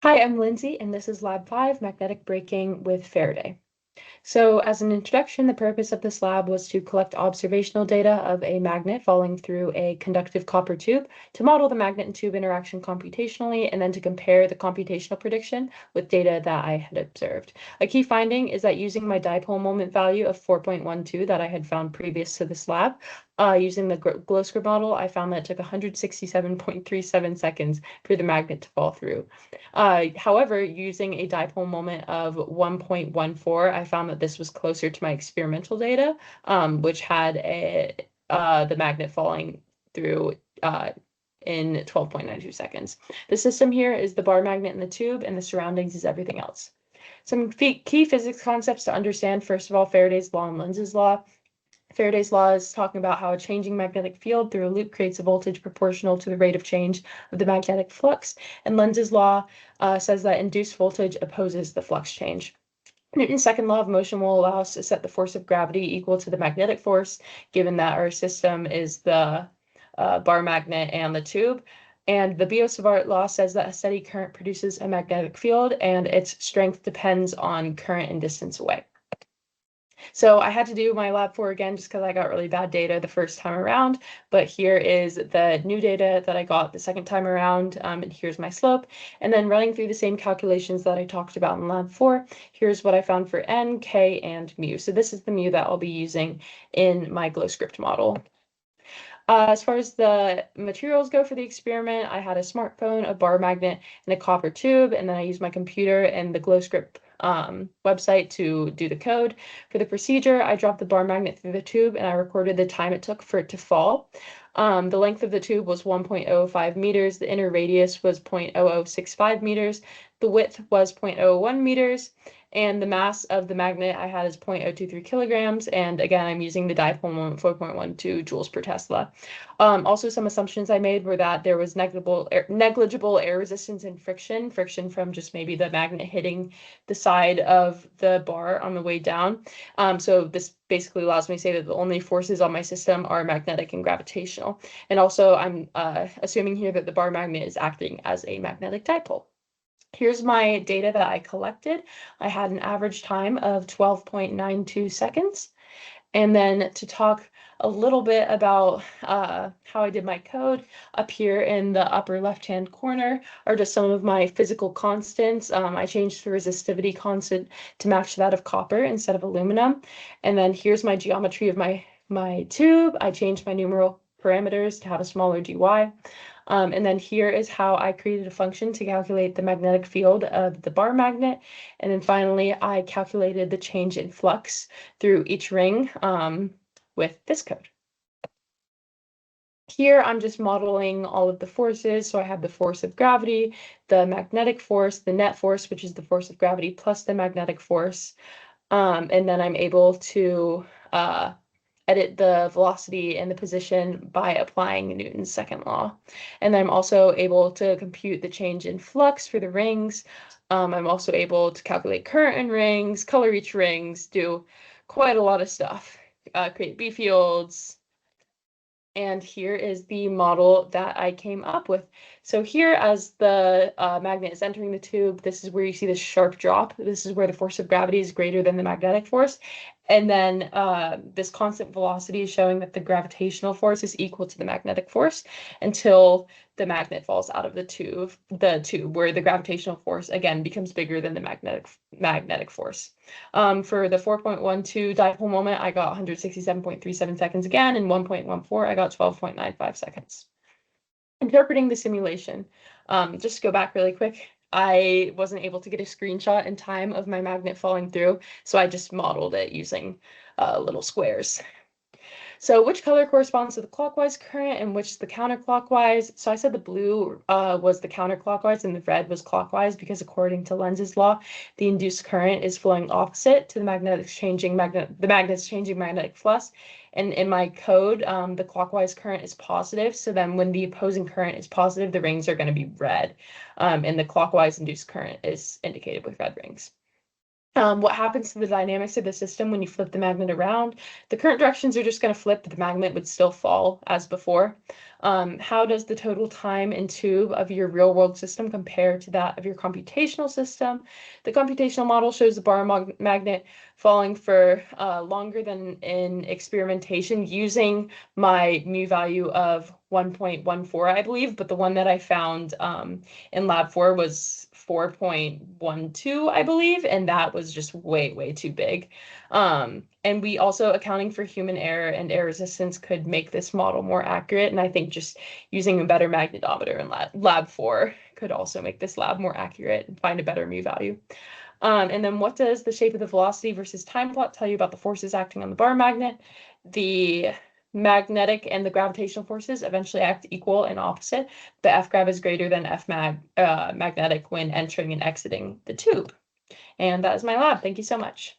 Hi, I'm Lindsay, and this is Lab 5, Magnetic Braking with Faraday. So as an introduction, the purpose of this lab was to collect observational data of a magnet falling through a conductive copper tube to model the magnet and tube interaction computationally, and then to compare the computational prediction with data that I had observed. A key finding is that using my dipole moment value of 4.12 that I had found previous to this lab, using the glow script model, I found that it took 167.37 seconds for the magnet to fall through. However, using a dipole moment of 1.14, I found that this was closer to my experimental data, which had the magnet falling through in 12.92 seconds. The system here is the bar magnet in the tube, and the surroundings is everything else. Some key physics concepts to understand. First of all, Faraday's law and Lenz's law. Faraday's law is talking about how a changing magnetic field through a loop creates a voltage proportional to the rate of change of the magnetic flux, and Lenz's law says that induced voltage opposes the flux change. Newton's second law of motion will allow us to set the force of gravity equal to the magnetic force, given that our system is the bar magnet and the tube. And the Biot-Savart law says that a steady current produces a magnetic field, and its strength depends on current and distance away. So I had to do my lab 4 again just because I got really bad data the first time around, but here is the new data that I got the second time around, and here's my slope. And then running through the same calculations that I talked about in lab 4, here's what I found for n, k, and mu. So this is the mu that I'll be using in my glow script model. As far as the materials go for the experiment, I had a smartphone, a bar magnet, and a copper tube, and then I used my computer and the glow script website to do the code. For the procedure, I dropped the bar magnet through the tube and I recorded the time it took for it to fall. The length of the tube was 1.05 meters, the inner radius was 0.0065 meters, the width was 0.01 meters, and the mass of the magnet I had is 0.023 kilograms, and again, I'm using the dipole moment 4.12 joules per Tesla. Also, some assumptions I made were that there was negligible air resistance and friction from just maybe the magnet hitting the side of the bar on the way down. So this basically allows me to say that the only forces on my system are magnetic and gravitational. And also, I'm assuming here that the bar magnet is acting as a magnetic dipole. Here's my data that I collected. I had an average time of 12.92 seconds. And then to talk a little bit about how I did my code, up here in the upper left-hand corner are just some of my physical constants. I changed the resistivity constant to match that of copper instead of aluminum. And then here's my geometry of my tube. I changed my numeral parameters to have a smaller dy. And then here is how I created a function to calculate the magnetic field of the bar magnet. And then finally, I calculated the change in flux through each ring with this code. Here, I'm just modeling all of the forces. So I have the force of gravity, the magnetic force, the net force, which is the force of gravity plus the magnetic force. And then I'm able to edit the velocity and the position by applying Newton's second law. And I'm also able to compute the change in flux for the rings. I'm also able to calculate current in rings, color each rings, do quite a lot of stuff, create B fields. And here is the model that I came up with. So here, as the magnet is entering the tube, this is where you see this sharp drop. This is where the force of gravity is greater than the magnetic force. And then this constant velocity is showing that the gravitational force is equal to the magnetic force until the magnet falls out of the tube where the gravitational force again becomes bigger than the magnetic force. For the 4.12 dipole moment, I got 167.37 seconds again, and 1.14, I got 12.95 seconds. Interpreting the simulation. Just to go back really quick, I wasn't able to get a screenshot in time of my magnet falling through, so I just modeled it using little squares. So which color corresponds to the clockwise current and which the counterclockwise? So I said the blue was the counterclockwise and the red was clockwise because according to Lenz's law, the induced current is flowing opposite to the magnet's changing magnetic flux. And in my code, the clockwise current is positive. So then when the opposing current is positive, the rings are going to be red. And the clockwise induced current is indicated with red rings. What happens to the dynamics of the system when you flip the magnet around? The current directions are just going to flip, but the magnet would still fall as before. How does the total time in tube of your real world system compare to that of your computational system? The computational model shows the bar magnet falling for longer than in experimentation using my mu value of 1.14, I believe, but the one that I found in lab 4 was 4.12, I believe, and that was just way, way too big. And we also accounting for human error and air resistance could make this model more accurate. And I think just using a better magnetometer in lab 4 could also make this lab more accurate and find a better mu value. And then what does the shape of the velocity versus time plot tell you about the forces acting on the bar magnet? The magnetic and the gravitational forces eventually act equal and opposite. The F grav is greater than F magnetic when entering and exiting the tube. And that is my lab. Thank you so much.